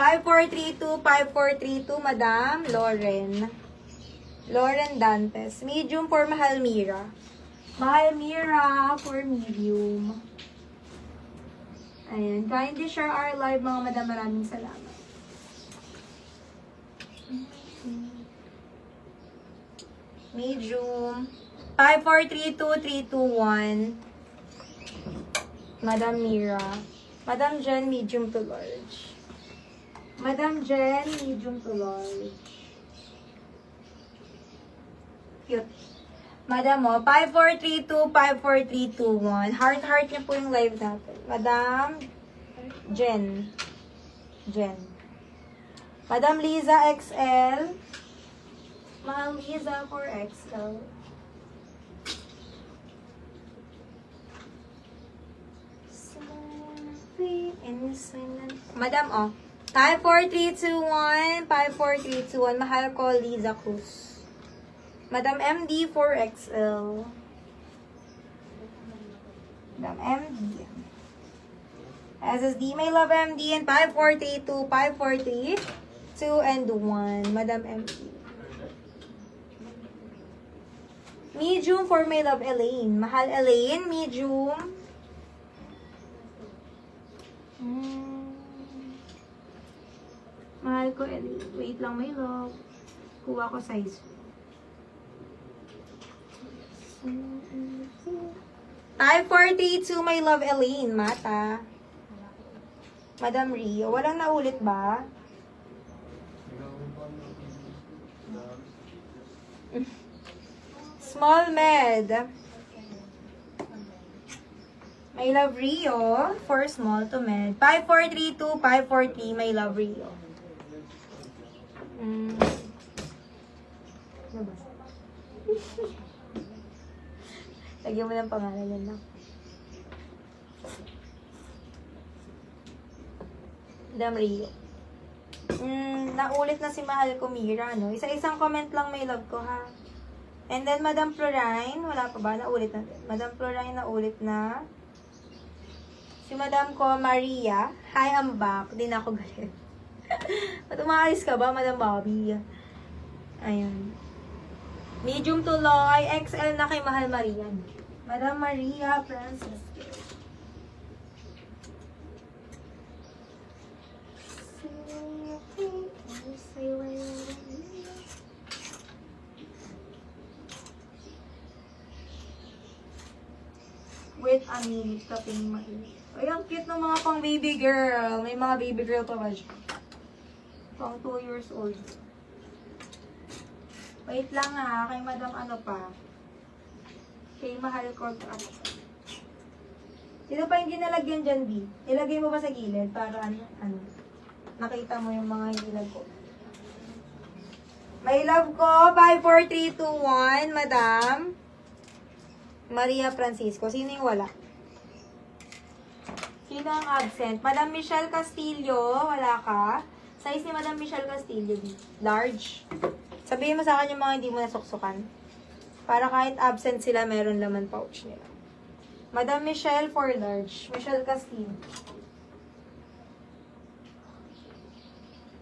5432, Madam Lauren. Lauren Dantes. Medium for Mahal Mira. Mahal Mira for medium. Ayan. Kindly share our live, mga madam. Maraming salamat. Medium. 5432-321. Madam Mira. Madam Jen, medium to large. Madam Jen, medium to large. Cute. Madam mo, 5432-54321. Heart niya po yung live natin. Madam Jen. Madam Liza XL. Mahal Liza for XL. Madam, oh. 54321, 54321. Mahal ko, Liza Cruz. Madam MD for XL. Madam MD. SSD, may love MD. And 5432, 543, 2 and 1. Madam MD. Medium for my love Elaine. Mahal Elaine, medium. Mahal ko Elaine. Wait lang, my love. Kuha ko size. 542, my love Elaine. Mata. Madam Rio. Walang naulit ba? Small med. My love Rio. For small to med. 5432, 543, my love Rio. Lagyan mo ng pangalan yan lang. Madam Rio. Naulit na si Mahal ko Mira, no? Isa-isang comment lang, may love ko, ha? And then, Madam Florine, wala pa ba? Naulit na. Madam Florine, naulit na. Si Madam ko, Maria. Hi, I'm back. Di na ako galit. Ba't umakayos ka ba, Madam Bobby? Ayun. Medium to low, ay XL na kay Mahal Maria. Madam Maria Francis. Wait a minute, taping mainit. Ay, ang cute ng mga pang baby girl. May mga baby girl pa ba siya? Pang 2 years old. Wait lang ha, kay Madam ano pa. Kay Mahal ko ano pa. Sino pa yung ginalagyan dyan, B? Ilagay mo ba sa gilid para ano? Nakita mo yung mga hilag ko. My love ko, 54321, Madam Maria Francisco. Sino yung wala? Sino ang absent? Madam Michelle Castillo, wala ka. Size ni Madam Michelle Castillo, large. Sabihin mo sa akin yung mga hindi mo nasuksukan. Para kahit absent sila, meron laman pouch nila. Madam Michelle for large. Michelle Castillo.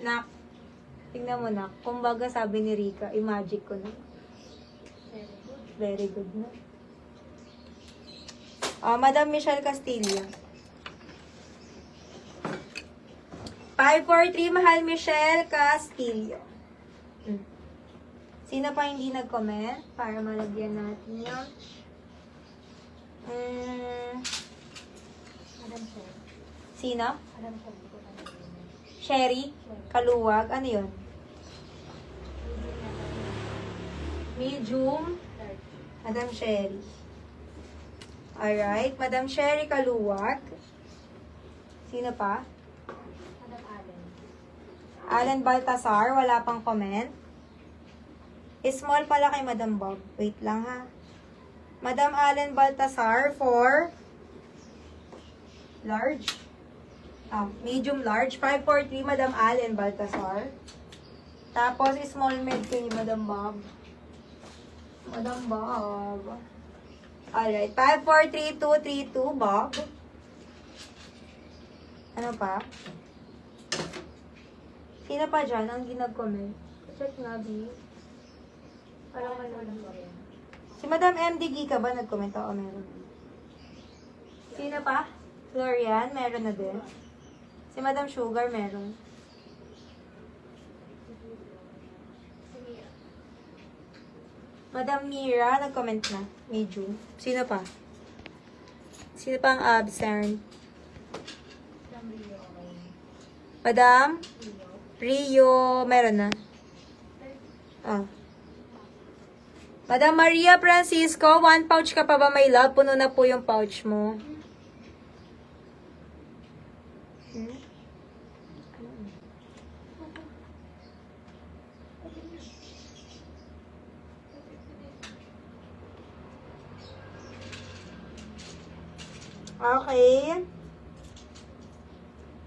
Nak. Tingnan mo, nak. Kumbaga sabi ni Rika, i-magic ko na. Very good na. Madam Michelle Castillo. 543, Mahal Michelle Castillo. Sino pa hindi nag-comment? Para malagyan natin yun. Sino? Sherry? Kaluwag? Ano yun? Medium? Madam Sherry. Alright. Madam Sherry Kaluwag. Sino pa? Madam Allen. Allen Baltasar. Wala pang comment. Small pala kay Madam Bob. Wait lang ha. Madam Allen Baltasar for large. Medium large. 543 Madam Allen Baltasar. Tapos small med kay Madam Bob. Madam Bob. Alright. 543232 Bob. Ano pa? Sino pa dyan ang ginag-comment? Check nga, B. Parang Wala wala. ko rin. Si Madam MDG ka ba nag-comment? Oo, meron. Sino pa? Florian, meron na din. Si Madam Sugar, meron. Sige. Madam Mira, nag-comment na. Medyo. Sino pa? Sino pa ang absent? From Rio, okay. Madam Rio. Rio, meron na. Oh. Madam Maria Francisco, 1 pouch ka pa ba, my love? Puno na po yung pouch mo. Hmm? Okay.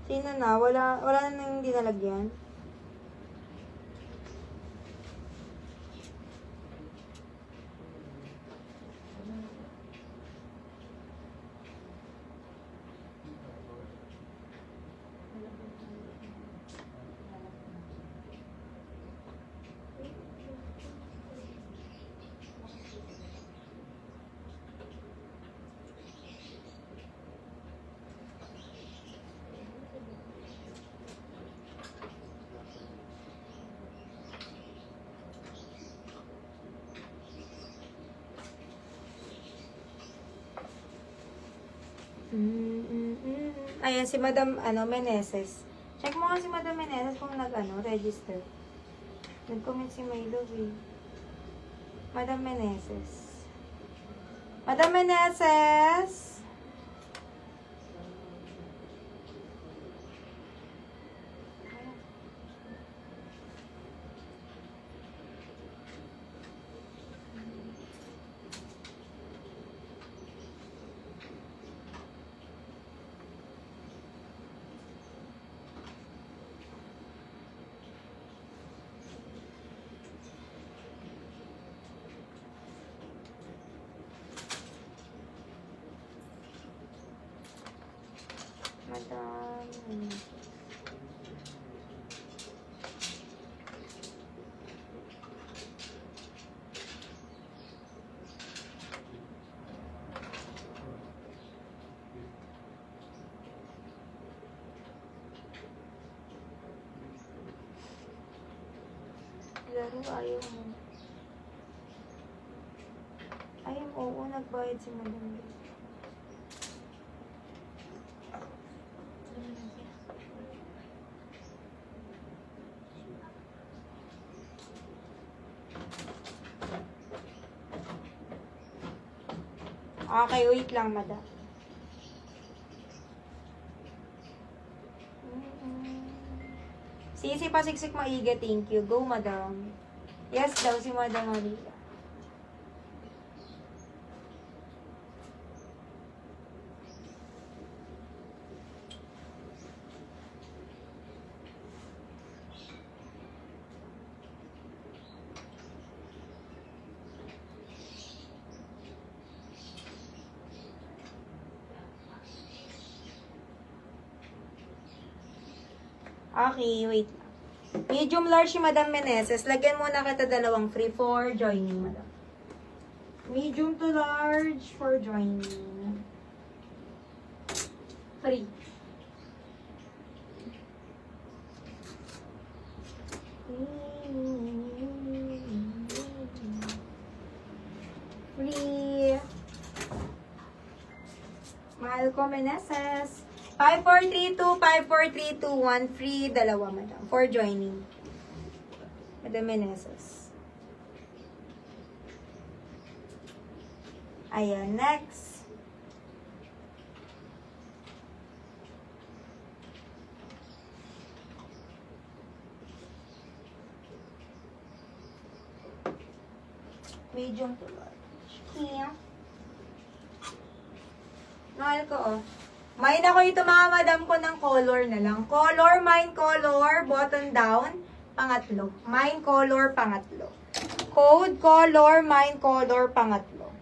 Sino na? Wala na nang hindi nalagyan. Ayan, si Madam, Meneses. Check mo nga si Madam Meneses kung register. Nag-comment si Milo, eh. Madam Meneses. Madam Meneses! Madam. Laro, ayaw mo. Ayaw, oo, nagbayad si Madam. Okay, wait lang, Madam. Sisi pasiksik maiga, thank you. Go, Madam. Yes daw si Madam Maria. Okay, wait lang. Medium large si Madam Meneses. Lagyan muna kita dalawang free for joining, Madam. Medium to large for joining. Free. Free. Mahal ko, Meneses. 5432, 54321, free, dalawa, Madam, for joining. Madam Meneses. Ayan, next. Medium to large. Here. Mahal ko, oh. Mine ako ito mga madam ko ng color na lang. Color, mine color, button down, pangatlo. Mine color, pangatlo. Code, color, mine color, pangatlo.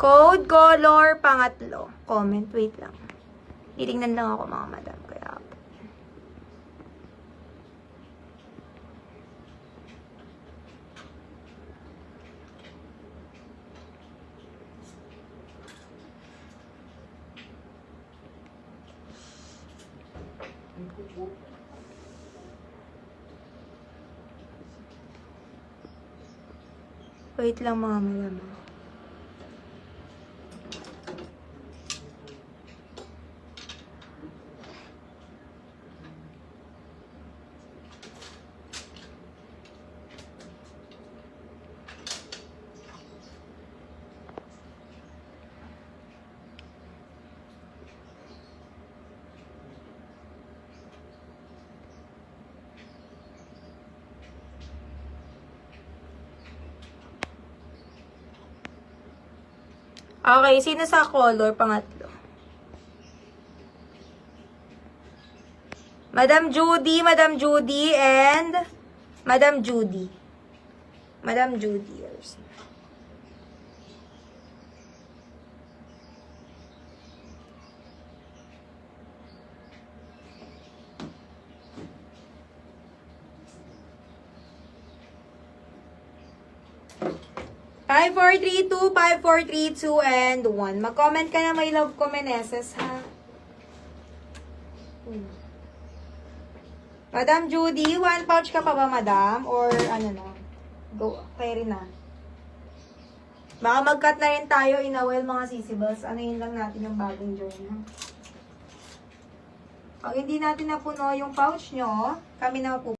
Code color pangatlo. Comment. Wait lang. Titingnan lang ako mga madam. Kaya po. Wait lang mga madam. Okay, sino sa color pangatlo? Madam Judy, and Madam Judy. Madam Judy. Five, 4, 3, 2, 5, 4, 3, 2, and 1. Mag-comment ka na, may love ko, Meneses, ha? Madam Judy, 1 pouch ka pa ba, madam? Or ano na? Go, carry na. Baka mag-cut na rin tayo in a while, mga sisibals. Ano yun lang natin yung bagong journal. Pag hindi natin napuno yung pouch nyo, kami na